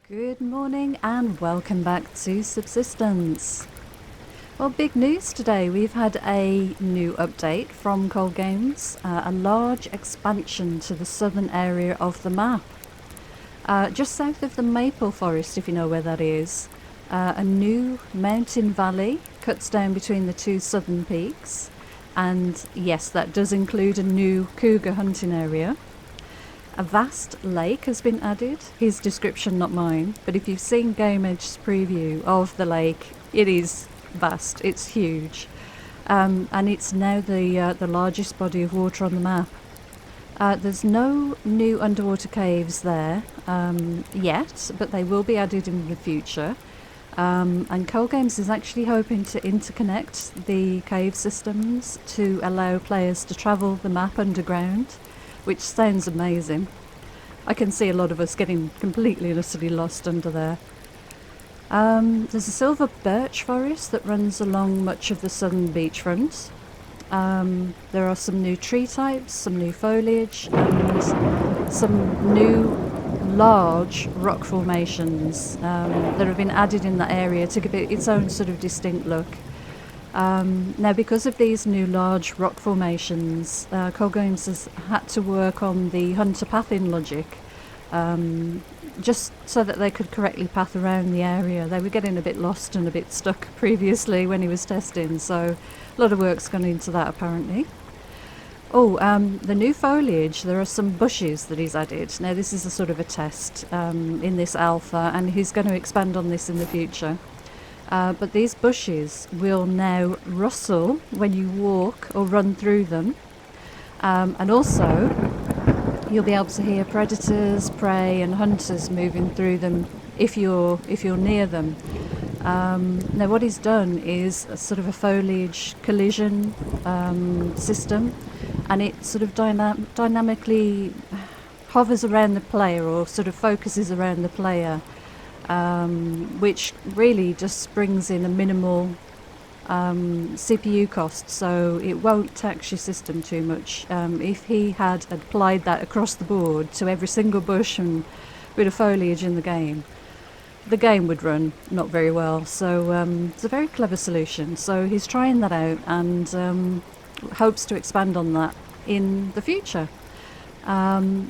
Good morning and welcome back to Subsistence. Well, big news today. We've had a new update from Cold Games, a large expansion to the southern area of the map. Just south of the Maple Forest, if you know where that is, a new mountain valley cuts down between the two southern peaks. And yes, that does include a new cougar hunting area. A vast lake has been added. His description, not mine, but if you've seen Game Edge's preview of the lake, it is vast. It's huge, and it's now the largest body of water on the map. There's no new underwater caves there yet, but they will be added in the future. And Cold Games is actually hoping to interconnect the cave systems to allow players to travel the map underground, which sounds amazing. I can see a lot of us getting completely and utterly lost under there. There's a silver birch forest that runs along much of the southern beachfront. There are some new tree types, some new foliage, and some new large rock formations that have been added in that area to give it its own sort of distinct look. Now, because of these new large rock formations, Cold Games has had to work on the hunter pathing logic, just so that they could correctly path around the area. They were getting a bit lost and a bit stuck previously when he was testing, so a lot of work's gone into that apparently. The new foliage, there are some bushes that he's added. Now, this is a sort of a test in this alpha, and he's going to expand on this in the future. But these bushes will now rustle when you walk or run through them, and also you'll be able to hear predators, prey and hunters moving through them if you're near them. Now what he's done is a sort of a foliage collision system, and it sort of dynamically hovers around the player, or sort of focuses around the player, which really just brings in a minimal CPU cost, so it won't tax your system too much. If he had applied that across the board to every single bush and bit of foliage in the game would run not very well. So it's a very clever solution. So he's trying that out and hopes to expand on that in the future.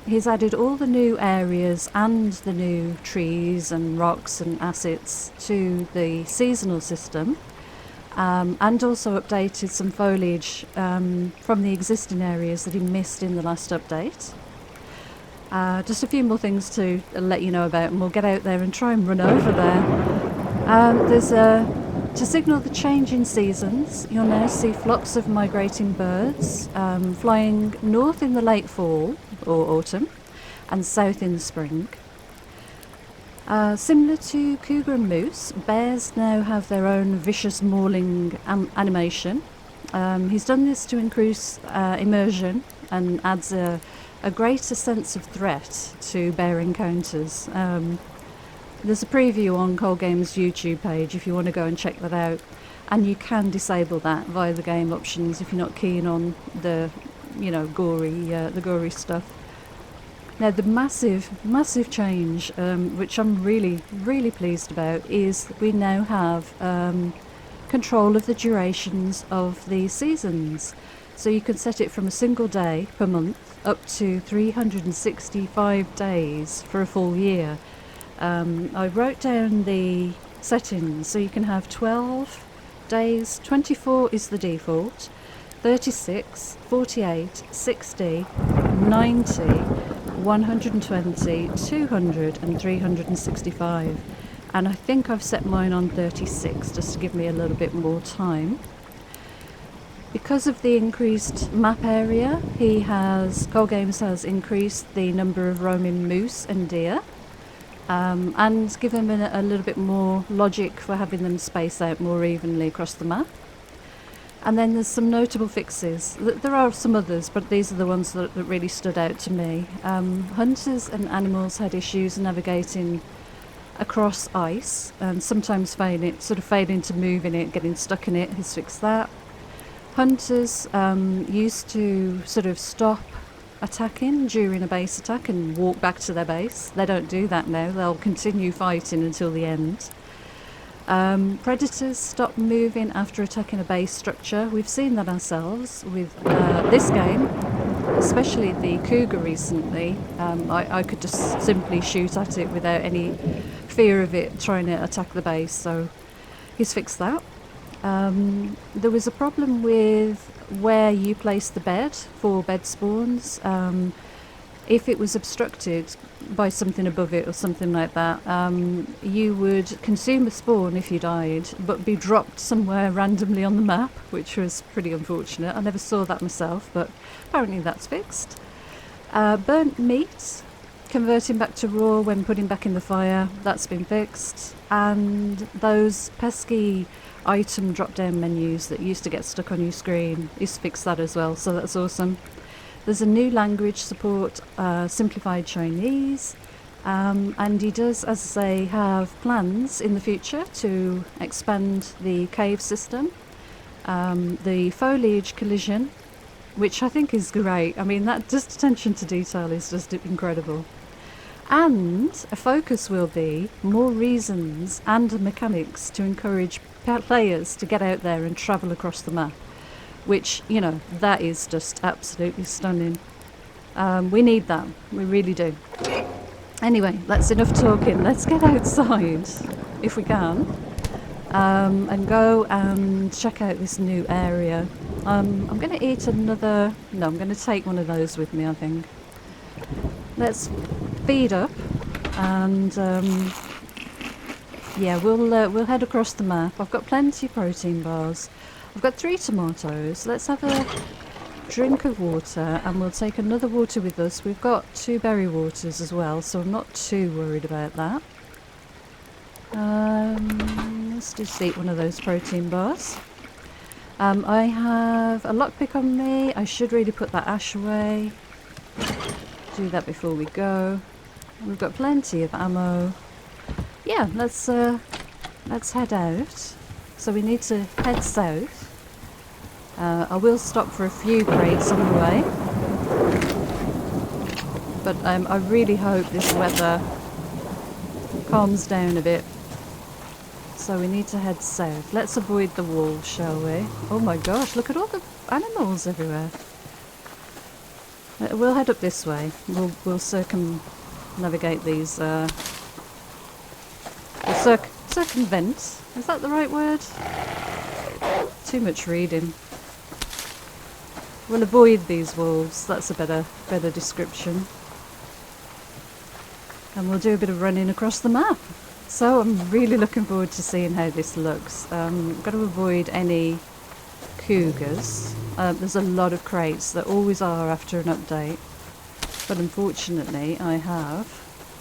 He's added all the new areas and the new trees and rocks and assets to the seasonal system, and also updated some foliage from the existing areas that he missed in the last update. Just a few more things to let you know about, and we'll get out there and try and run over there. To signal the change in seasons, you'll now see flocks of migrating birds flying north in the late fall or autumn and south in the spring. Similar to cougar and moose, bears now have their own vicious mauling animation. He's done this to increase immersion and adds a greater sense of threat to bear encounters. There's a preview on Cold Games' YouTube page if you want to go and check that out, and you can disable that via the game options if you're not keen on the, gory stuff. Now, the massive change, which I'm really, really pleased about, is we now have control of the durations of the seasons. So you can set it from a single day per month up to 365 days for a full year. I wrote down the settings, so you can have 12 days, 24 is the default, 36, 48, 60, 90, 120, 200 and 365. And I think I've set mine on 36 just to give me a little bit more time. Because of the increased map area, Cold Games has increased the number of roaming moose and deer, and given them a little bit more logic for having them space out more evenly across the map. And then there's some notable fixes. There are some others, but these are the ones that really stood out to me. Hunters and animals had issues navigating across ice and sometimes failing to move in it, getting stuck in it. He's fixed that. Hunters used to sort of stop attacking during a base attack and walk back to their base. They don't do that now. They'll continue fighting until the end. Predators stop moving after attacking a base structure. We've seen that ourselves with this game, especially the cougar recently. I could just simply shoot at it without any fear of it trying to attack the base, so he's fixed that. There was a problem with where you place the bed for bed spawns. If it was obstructed by something above it or something like that, you would consume a spawn if you died, but be dropped somewhere randomly on the map, which was pretty unfortunate. I never saw that myself, but apparently that's fixed. Burnt meat, converting back to raw when putting back in the fire, that's been fixed. And those pesky item drop-down menus that used to get stuck on your screen, he's fixed that as well, so that's awesome. There's a new language support, simplified Chinese, and he does, as I say, have plans in the future to expand the cave system, the foliage collision, which I think is great. I mean, that just attention to detail is just incredible. And a focus will be more reasons and mechanics to encourage players to get out there and travel across the map, which, you know, that is just absolutely stunning. We need that, we really do. Anyway, that's enough talking. Let's get outside, if we can, and go and check out this new area. I'm going to eat another... No, I'm going to take one of those with me, I think. Let's feed up, and yeah, we'll head across the map. I've got plenty of protein bars. I've got 3 tomatoes. Let's have a drink of water, and we'll take another water with us. We've got 2 berry waters as well, so I'm not too worried about that. Let's just eat one of those protein bars. I have a lockpick on me. I should really put that ash away. Do that before we go. We've got plenty of ammo. Yeah, let's head out. So we need to head south. I will stop for a few crates on the way, but I really hope this weather calms down a bit. So we need to head south. Let's avoid the wolves, shall we? Oh my gosh, look at all the animals everywhere. We'll head up this way. We'll circumnavigate these. We'll circumvent. Is that the right word? Too much reading. We'll avoid these wolves. That's a better description. And we'll do a bit of running across the map. So I'm really looking forward to seeing how this looks. Got to avoid any cougars. There's a lot of crates. There always are after an update. But unfortunately, I have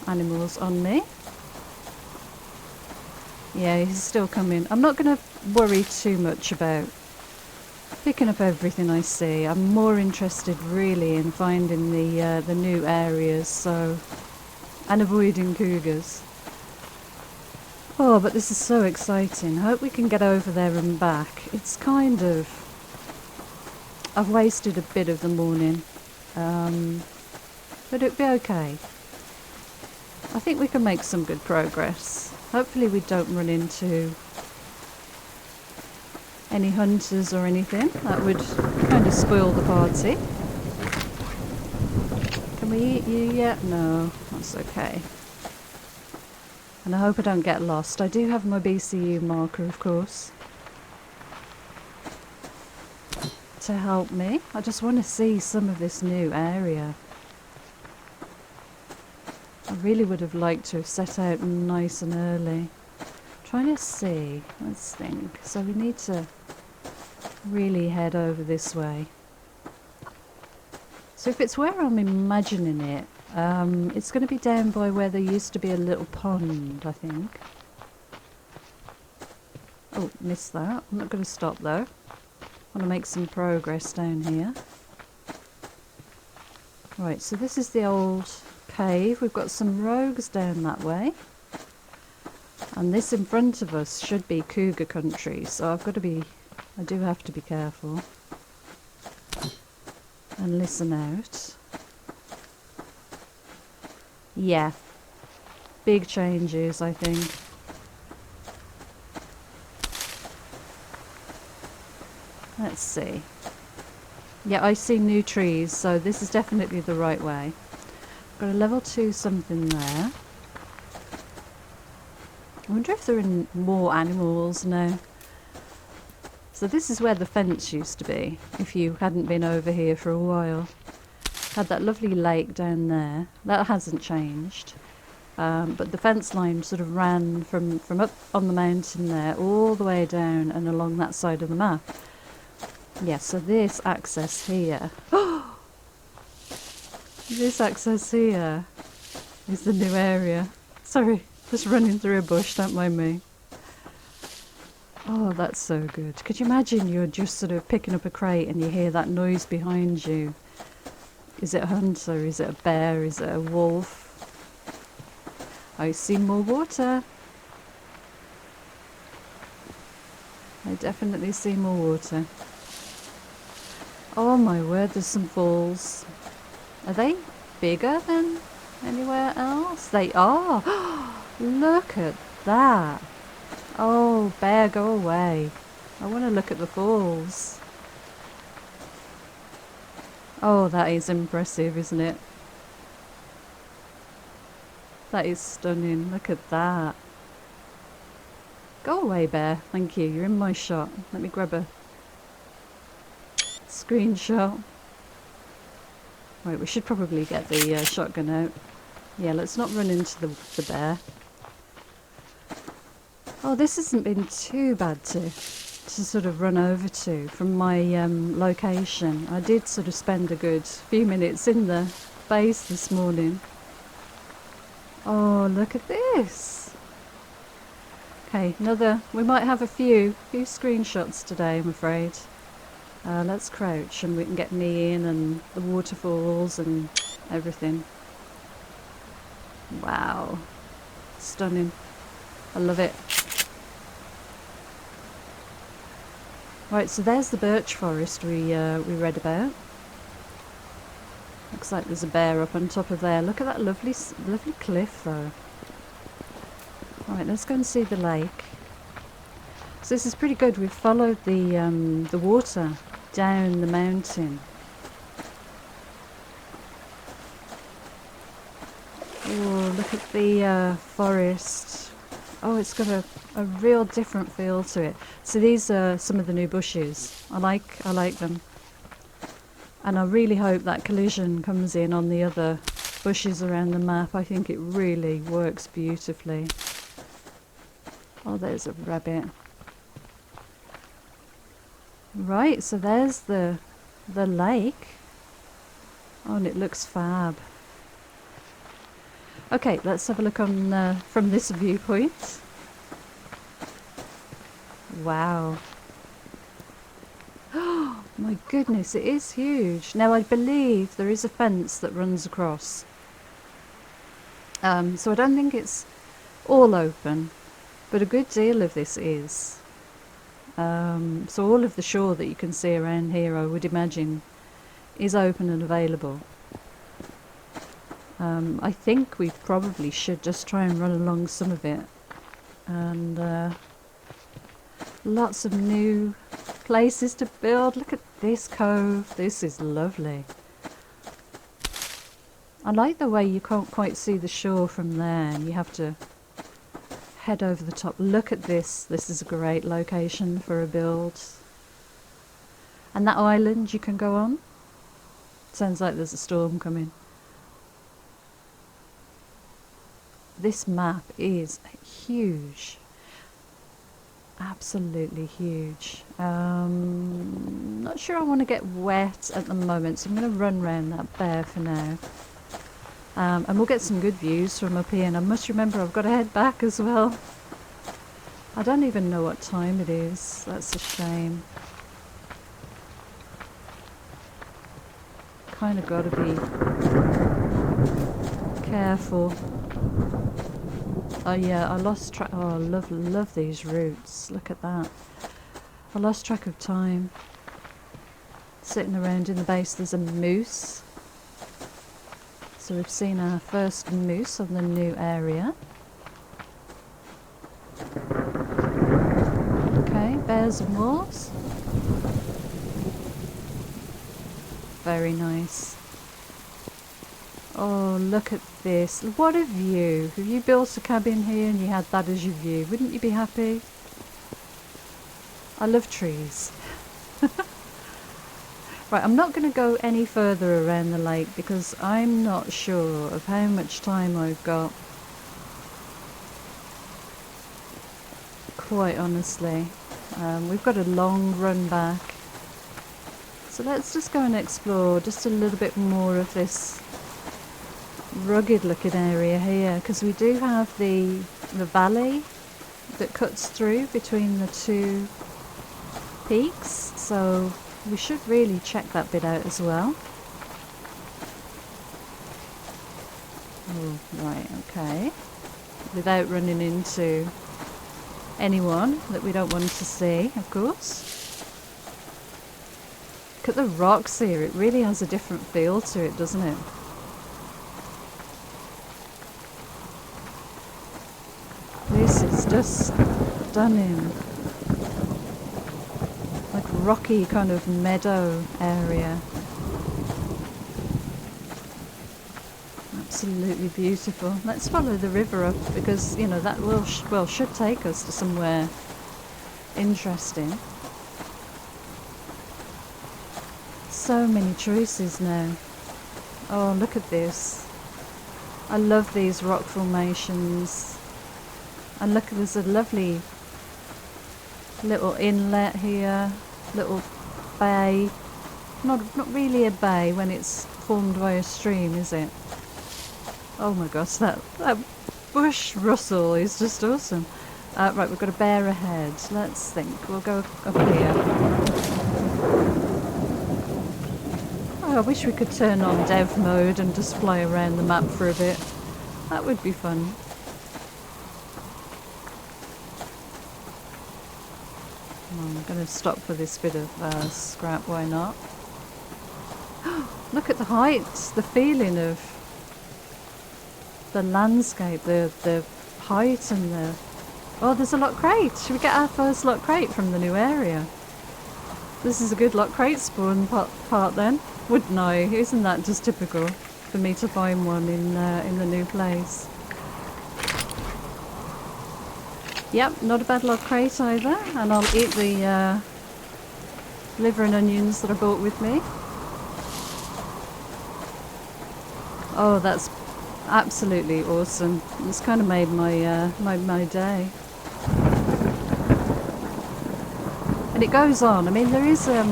animals on me. Yeah, he's still coming. I'm not going to worry too much about picking up everything I see. I'm more interested really in finding the new areas, so, and avoiding cougars. Oh, but this is so exciting. I hope we can get over there and back. It's kind of... I've wasted a bit of the morning, but it'll be okay. I think we can make some good progress. Hopefully we don't run into any hunters or anything. That would kind of spoil the party. Can we eat you yet? No, that's okay. And I hope I don't get lost. I do have my BCU marker, of course, to help me. I just want to see some of this new area. I really would have liked to have set out nice and early. Trying to see, let's think. So we need to really head over this way. So if it's where I'm imagining it, it's going to be down by where there used to be a little pond, I think. Oh, missed that. I'm not going to stop though. I want to make some progress down here. Right, so this is the old cave. We've got some rogues down that way. And this in front of us should be cougar country, so I do have to be careful. And listen out. Yeah, big changes, I think. Let's see. Yeah, I see new trees, so this is definitely the right way. Got a level 2 something there. I wonder if there are more animals now. So this is where the fence used to be, if you hadn't been over here for a while. Had that lovely lake down there. That hasn't changed. But the fence line sort of ran from up on the mountain there all the way down and along that side of the map. Yeah, so this access here. This access here is the new area. Sorry, just running through a bush, don't mind me. Oh, that's so good. Could you imagine you're just sort of picking up a crate and you hear that noise behind you? Is it a hunter? Is it a bear? Is it a wolf? I see more water. I definitely see more water. Oh my word, there's some falls. Are they bigger than anywhere else? They are. Look at that. Oh, bear, go away. I want to look at the falls. Oh, that is impressive, isn't it? That is stunning. Look at that. Go away, bear. Thank you. You're in my shot. Let me grab a screenshot. Right, we should probably get the shotgun out. Yeah, let's not run into the bear. Oh, this hasn't been too bad to sort of run over to from my location. I did sort of spend a good few minutes in the base this morning. Oh, look at this. Okay, we might have a few screenshots today, I'm afraid. Let's crouch and we can get me in and the waterfalls and everything. Wow. Stunning. I love it. Right, so there's the birch forest we read about. Looks like there's a bear up on top of there. Look at that lovely cliff though. Alright, let's go and see the lake. So this is pretty good. We've followed the water down the mountain. Oh, look at the forest. Oh, it's got a real different feel to it. So these are some of the new bushes. I like them. And I really hope that collision comes in on the other bushes around the map. I think it really works beautifully. Oh, there's a rabbit. Right, so there's the lake. Oh, and it looks fab. Okay, let's have a look on from this viewpoint. Wow. Oh my goodness, it is huge. Now I believe there is a fence that runs across. So I don't think it's all open, but a good deal of this is. So all of the shore that you can see around here, I would imagine, is open and available. I think we probably should just try and run along some of it. And lots of new places to build. Look at this cove. This is lovely. I like the way you can't quite see the shore from there and you have to head over the top. Look at this. This is a great location for a build. And that island you can go on. Sounds like there's a storm coming. This map is huge. Absolutely huge. Not sure I want to get wet at the moment, so I'm going to run around that bear for now. And we'll get some good views from up here, and I must remember I've got to head back as well. I don't even know what time it is. That's a shame. Kind of got to be careful. Oh yeah, I lost track. Oh, I love these routes. Look at that. I lost track of time. Sitting around in the base, there's a moose. So we've seen our first moose on the new area. Okay, bears and wolves. Very nice. Oh, look at this. What a view. If you built a cabin here and you had that as your view, wouldn't you be happy? I love trees. Right, I'm not going to go any further around the lake because I'm not sure of how much time I've got. Quite honestly. We've got a long run back. So let's just go and explore just a little bit more of this rugged looking area here, because we do have the valley that cuts through between the two peaks, so we should really check that bit out as well. Oh, right, okay. Without running into anyone that we don't want to see, of course. Look at the rocks here, it really has a different feel to it, doesn't it? This is just stunning. Like rocky kind of meadow area. Absolutely beautiful. Let's follow the river up because, you know, that will should take us to somewhere interesting. So many choices now. Oh, look at this. I love these rock formations. And look, there's a lovely little inlet here, little bay. Not really a bay when it's formed by a stream, is it? Oh my gosh, that bush rustle is just awesome. Right, we've got a bear ahead. Let's think. We'll go up here. Oh, I wish we could turn on dev mode and just fly around the map for a bit. That would be fun. I'm going to stop for this bit of scrap, why not? Look at the heights, the feeling of the landscape, the height and the... Oh, there's a lot crate. Should we get our first lot crate from the new area? This is a good lot crate spawn part then, wouldn't I? Isn't that just typical for me to find one in the new place? Yep, not a bad lot crate either, and I'll eat the liver and onions that I brought with me. Oh, that's absolutely awesome. It's kind of made my my day. And it goes on. I mean, there is a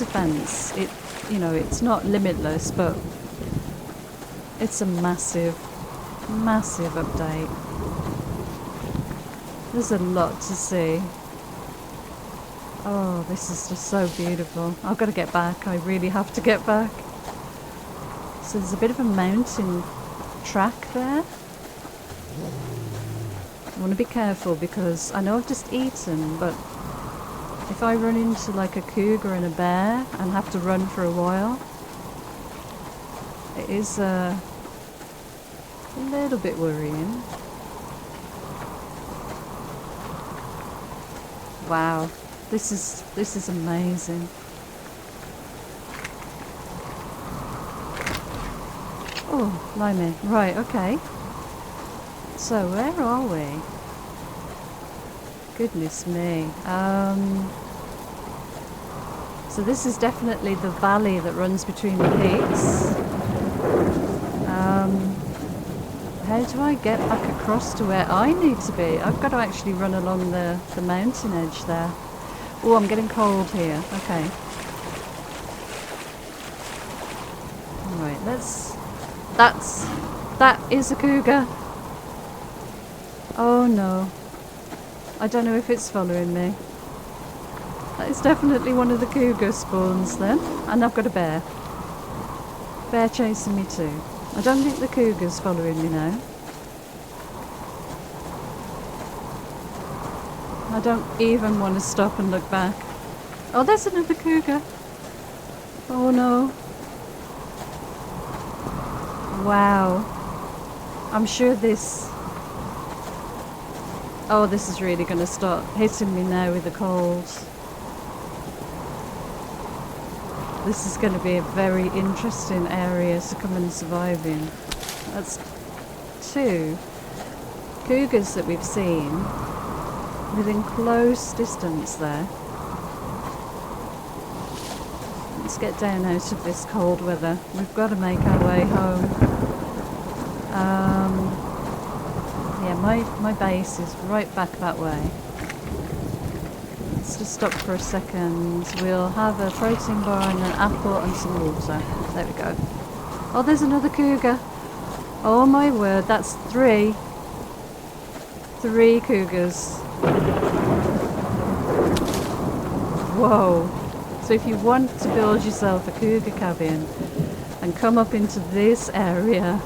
fence. It, you know, it's not limitless, but it's a massive update. There's a lot to see. Oh, this is just so beautiful. I've got to get back. I really have to get back. So there's a bit of a mountain track there. I want to be careful because I know I've just eaten, but if I run into like a cougar and a bear and have to run for a while, it is a little bit worrying. Wow, this is amazing. Oh, blimey. Right, okay. So where are we? Goodness me. So this is definitely the valley that runs between the peaks. How do I get back across to where I need to be? I've got to actually run along the mountain edge there. Oh, I'm getting cold here. Okay. Alright, that is a cougar. Oh no. I don't know if it's following me. That is definitely one of the cougar spawns then. And I've got a bear. Bear chasing me too. I don't think the cougar's following me now. I don't even want to stop and look back. Oh, there's another cougar. Oh no. Wow. I'm sure this... Oh, this is really going to start hitting me now with the cold. This is going to be a very interesting area to come and survive in. That's 2 cougars that we've seen within close distance there. Let's get down out of this cold weather. We've got to make our way home. Yeah, my base is right back that way. Let's just stop for a second. We'll have a protein bar and an apple and some water. There we go. Oh, there's another cougar. Oh my word, that's 3. 3 cougars. Whoa. So if you want to build yourself a cougar cabin and come up into this area,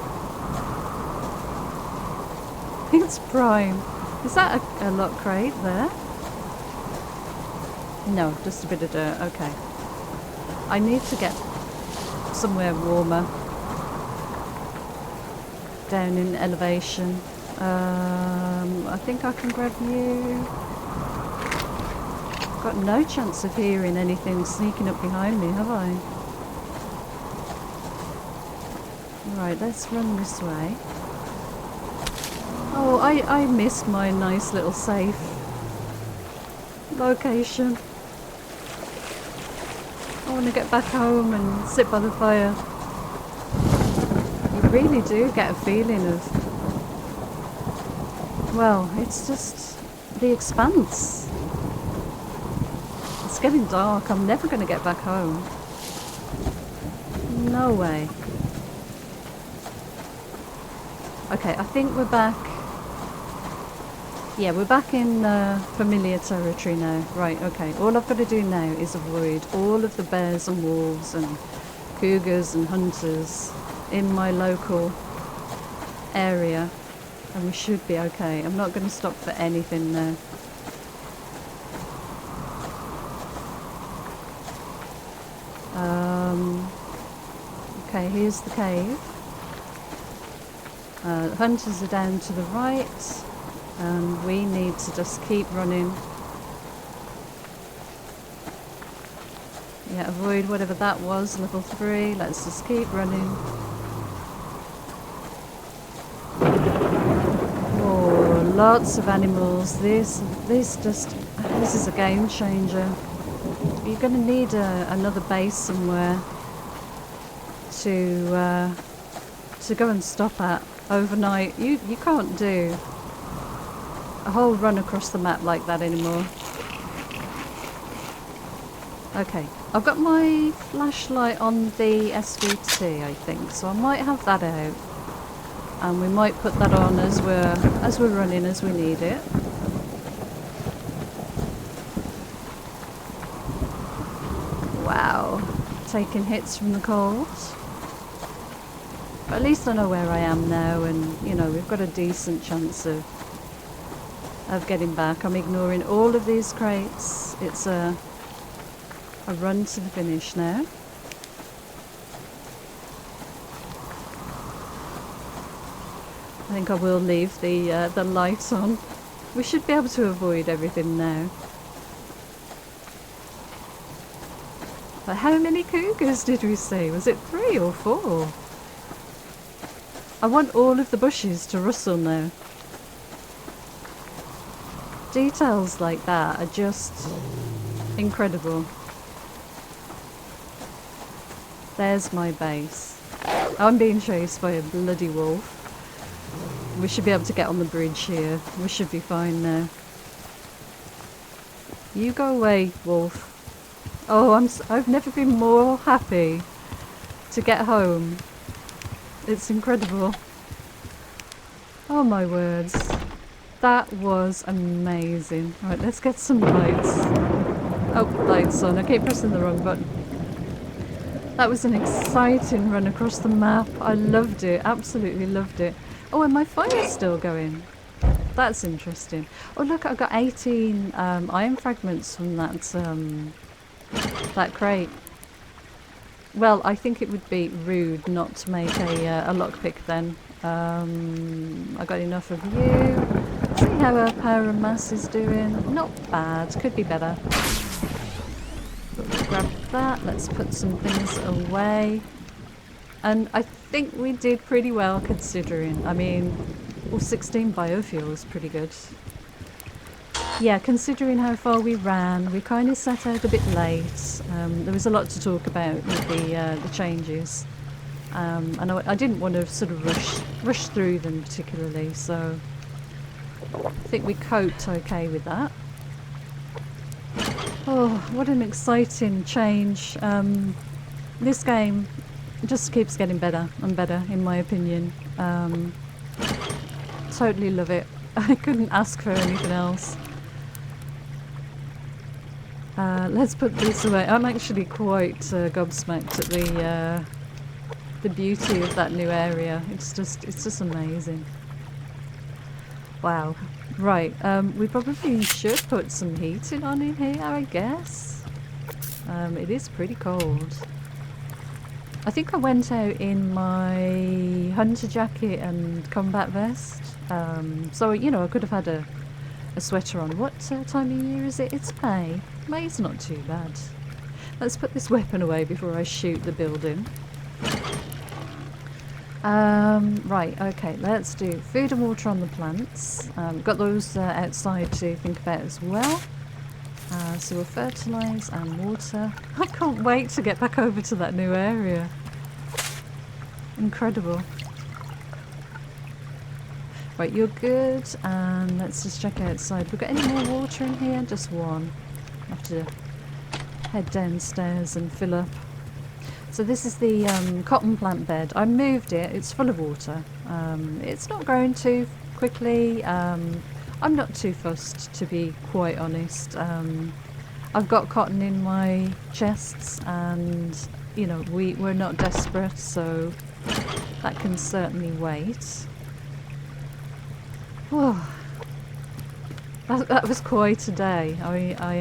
it's prime. Is that a lot crate there? No, just a bit of dirt. Okay. I need to get somewhere warmer. Down in elevation. I think I can grab you. Got no chance of hearing anything sneaking up behind me, have I? Right, let's run this way. Oh, I missed my nice little safe location. I want to get back home and sit by the fire. You really do get a feeling of... Well, it's just the expanse. It's getting dark. I'm never going to get back home. No way. Okay, I think we're back. Yeah, we're back in familiar territory now. Right, okay. All I've got to do now is avoid all of the bears and wolves and cougars and hunters in my local area. And we should be okay. I'm not going to stop for anything now. Okay, here's the cave. Hunters are down to the right. And we need to just keep running. Yeah, avoid whatever that was, level 3. Let's just keep running. Oh, lots of animals. This is a game changer. You're going to need another base somewhere to go and stop at overnight. You can't do a whole run across the map like that anymore. Okay, I've got my flashlight on the SVT, I think, so I might have that out, and we might put that on as we're running as we need it. Wow, taking hits from the cold. But at least I know where I am now, and you know we've got a decent chance of getting back. I'm ignoring all of these crates. It's a run to the finish now. I think I will leave the light on. We should be able to avoid everything now. But how many cougars did we see? Was it 3 or 4? I want all of the bushes to rustle now. Details like that are just incredible. There's my base. I'm being chased by a bloody wolf. We should be able to get on the bridge here. We should be fine now. You go away, wolf. Oh, I've never been more happy to get home. It's incredible. Oh my words. That was amazing. Right, let's get some lights. Oh, lights on. I keep pressing the wrong button. That was an exciting run across the map. I loved it. Absolutely loved it. Oh, and my fire's still going. That's interesting. Oh, look, I got 18 iron fragments from that crate. Well, I think it would be rude not to make a lockpick then. I got enough of you. See how our power and mass is doing. Not bad. Could be better. But we'll grab that. Let's put some things away. And I think we did pretty well considering. I mean, well, 16 biofuels, pretty good. Yeah, considering how far we ran, we kind of set out a bit late. There was a lot to talk about with the changes. And I didn't want to sort of rush through them particularly, so I think we coped okay with that. Oh, what an exciting change. This game just keeps getting better and better, in my opinion. Totally love it. I couldn't ask for anything else. Let's put this away. I'm actually quite gobsmacked at the beauty of that new area. It's just amazing. Wow. Right. We probably should put some heating on in here, I guess. It is pretty cold. I think I went out in my hunter jacket and combat vest. So, you know, I could have had a sweater on. What time of year is it? It's May. May's not too bad. Let's put this weapon away before I shoot the building. Right, okay, let's do food and water on the plants. Got those outside to think about as well. So we'll fertilise and water. I can't wait to get back over to that new area. Incredible. Right, you're good, and let's just check outside. We've got any more water in here? Just one. I have to head downstairs and fill up. So this is the cotton plant bed. I moved it. It's full of water. It's not growing too quickly. I'm not too fussed, to be quite honest. I've got cotton in my chests, and you know we're not desperate, so that can certainly wait. Oh, that was quite a day. I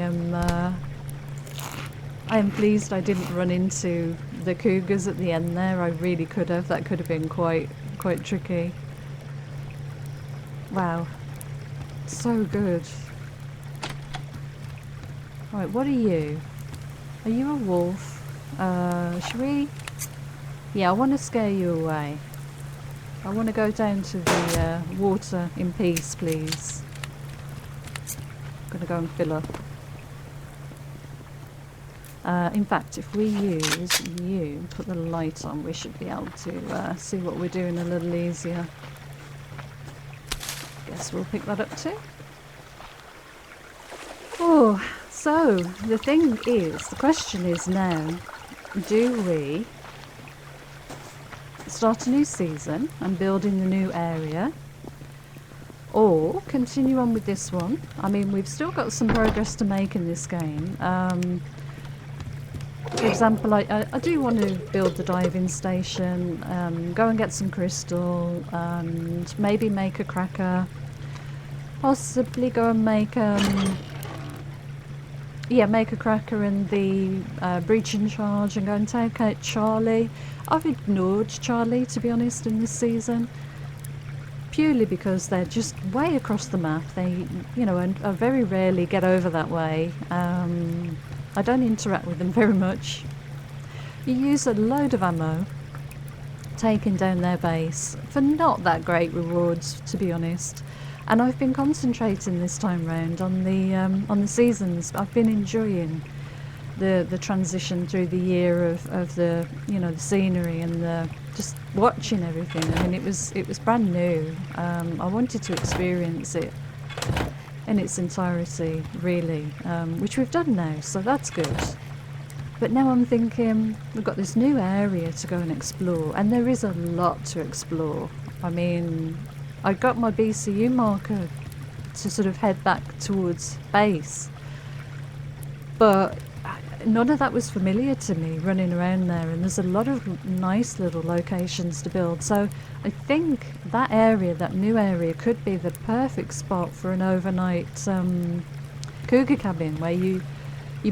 am pleased I didn't run into the cougars at the end there. I really could have. That could have been quite tricky. Wow. So good. Right, what are you? Are you a wolf? Should we? Yeah, I want to scare you away. I want to go down to the water in peace, please. I'm going to go and fill up. In fact, if we use you, put the light on, we should be able to see what we're doing a little easier. Guess we'll pick that up too. Oh, so the thing is, the question is now, do we start a new season and build in the new area, or continue on with this one? I mean, we've still got some progress to make in this game. For example, I do want to build the diving station, go and get some crystal, and maybe make a cracker. Possibly go and make make a cracker in the breaching charge and go and take out Charlie. I've ignored Charlie, to be honest, in this season, purely because they're just way across the map. They, you know, and I very rarely get over that way. I don't interact with them very much. You use a load of ammo taking down their base for not that great rewards, to be honest. And I've been concentrating this time round on the seasons. I've been enjoying the transition through the year of the, you know, the scenery and the just watching everything. I mean, it was brand new. I wanted to experience it in its entirety, really, which we've done now, so that's good. But now I'm thinking we've got this new area to go and explore, and there is a lot to explore. I mean, I got my BCU marker to sort of head back towards base, but none of that was familiar to me running around there, and there's a lot of nice little locations to build. So I think that area, that new area, could be the perfect spot for an overnight cougar cabin, where you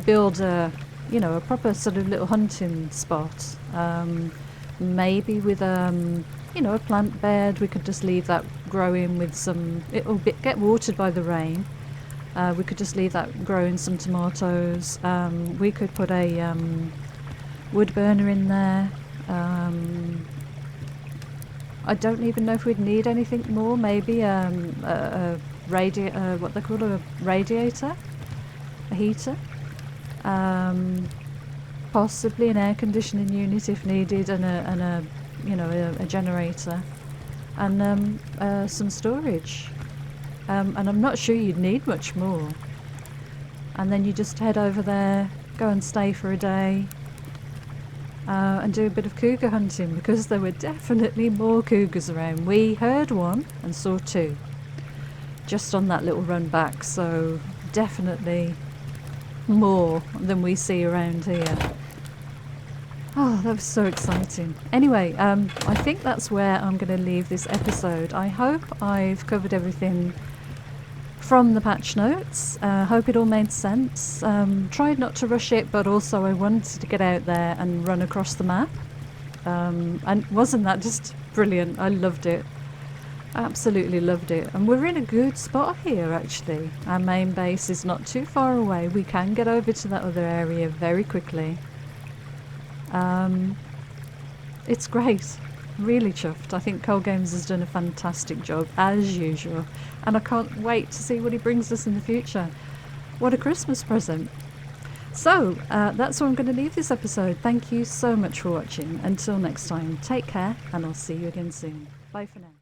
build a you know, a proper sort of little hunting spot. Maybe with you know, a plant bed. We could just leave that growing with some. It'll get watered by the rain. We could just leave that growing some tomatoes. We could put a wood burner in there. I don't even know if we'd need anything more. Maybe a what they call a radiator, a heater. Possibly an air conditioning unit if needed, and a you know, a generator, and some storage. And I'm not sure you'd need much more. And then you just head over there, go and stay for a day, and do a bit of cougar hunting, because there were definitely more cougars around. We heard one and saw two just on that little run back, so definitely more than we see around here. Oh, that was so exciting. Anyway, I think that's where I'm going to leave this episode. I hope I've covered everything from the patch notes. Hope it all made sense. Tried not to rush it, but also I wanted to get out there and run across the map. And wasn't that just brilliant? I loved it. Absolutely loved it. And we're in a good spot here, actually. Our main base is not too far away. We can get over to that other area very quickly. It's great. Really chuffed. I think Cold Games has done a fantastic job, as usual. And I can't wait to see what he brings us in the future. What a Christmas present. So, that's where I'm going to leave this episode. Thank you so much for watching. Until next time, take care, and I'll see you again soon. Bye for now.